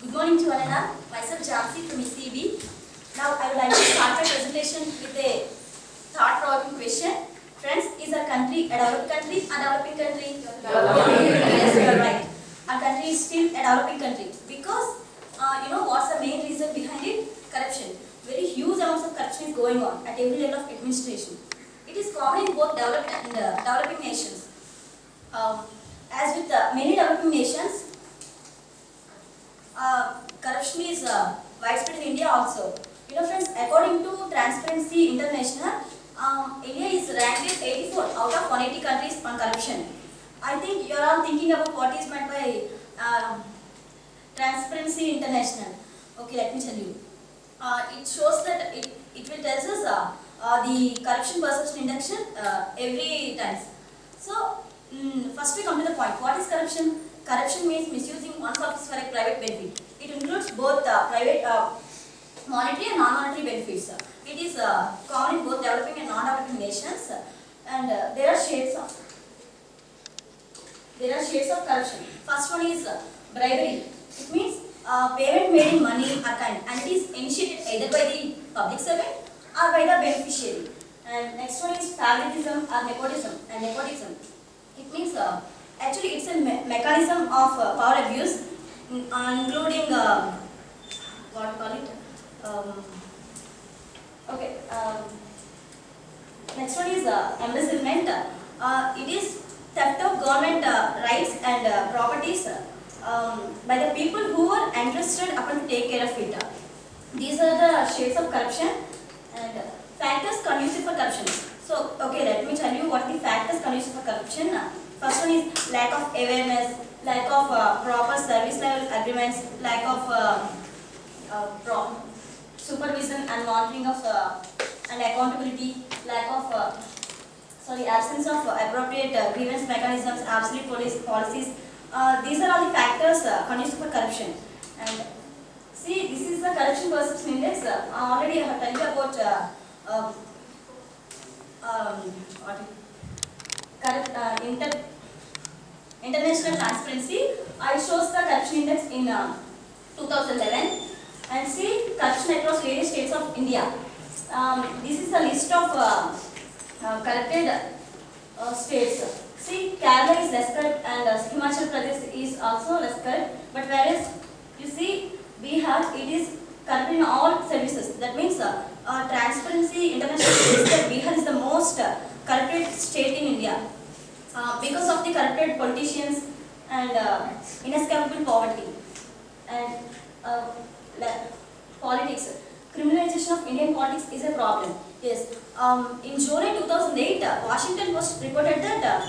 Good morning to all and all. Myself Jhansi from ECE B. Now I would like to start my presentation with a thought-provoking question. Friends, is our country a developed country, a developing country? Yes, you are right. Our country is still a developing country because you know what's the main reason behind it? Corruption. Very huge amounts of corruption is going on at every level of administration. It is common in both developed and developing nations. As with many developing nations, corruption is widespread in India also. You know friends, according to Transparency International, India is ranked 84 out of 180 countries on corruption. I think you are all thinking about what is meant by Transparency International. Okay, let me tell you. It shows that it will tell us the corruption perception index every time. So, first we come to the point. What is corruption? Corruption means misusing one's office for a private benefit. It includes both private monetary and non-monetary benefits. It is common in both developing and non-developing nations, and there are shades of corruption. First one is bribery. It means payment made in money or kind, and it is initiated either by the public servant or by the beneficiary. And next one is favoritism or nepotism. It means actually it's a mechanism of power abuse, including what to call it. Next one is embezzlement. It is theft of government rights and properties by the people who are entrusted upon to take care of it. These are the shades of corruption and factors conducive for corruption. So, okay, let me tell you what the factors conducive for corruption. First one is lack of awareness, lack of proper service level agreements, lack of supervision and monitoring of and accountability, lack of absence of appropriate grievance mechanisms, absolute police policies. These are all the factors conducive for corruption. And see, this is the corruption perception index. Already I have told you about International Transparency. It shows the corruption index in 2011, and see corruption across various states of India. This is a list of corrupted states. See, Kerala is less corrupt and Himachal Pradesh is also less corrupt, but whereas you see Bihar, it is corrupt in all services. That means Transparency International says that Bihar is the most corrupted state in India because of the corrupted politicians and inescapable poverty and politics. Criminalization of Indian politics is a problem. Yes. In July 2008, Washington Post reported that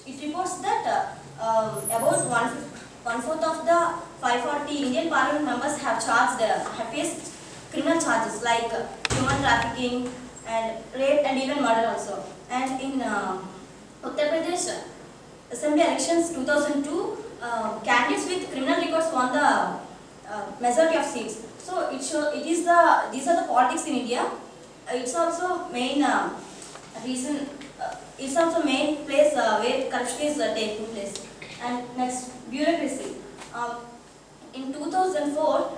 it reports that about one-fourth of the 540 Indian Parliament members have faced criminal charges like human trafficking and rape and even murder also. And in Uttar Pradesh Assembly elections 2002, candidates with criminal records won the majority of seats. So these are the politics in India. It's also main reason. It's also main place where corruption is taking place. And next, bureaucracy. In 2004,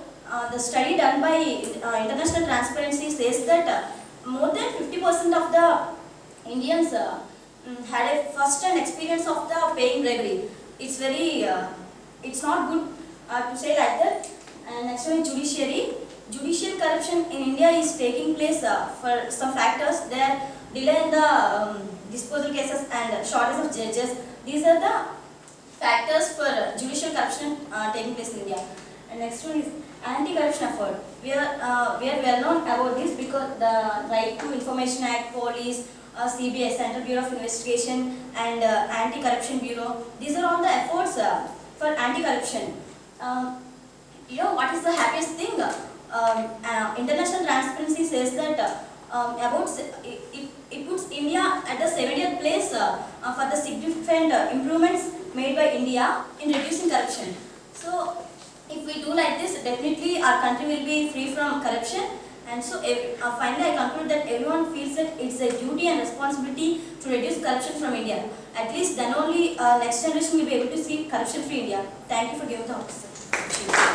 the study done by International Transparency says that more than 50% of the Indians had a first-hand experience of the paying bribery. It's very, it's not good to say like that. And next one is judiciary. Judicial corruption in India is taking place for some factors. There are delay in the disposal cases and shortage of judges. These are the factors for judicial corruption taking place in India. And next one is anti-corruption effort. We are well known about this because the Right to Information Act, police, CBI, Central Bureau of Investigation, and Anti-Corruption Bureau. These are all the efforts for anti-corruption. You know what is the happiest thing? International Transparency says that it puts India at the 70th place for the significant improvements made by India in reducing corruption. So, if we do like this, definitely our country will be free from corruption And so finally I conclude that everyone feels that it's a duty and responsibility to reduce corruption from India. At least then only next generation will be able to see corruption free India. Thank you for giving the opportunity.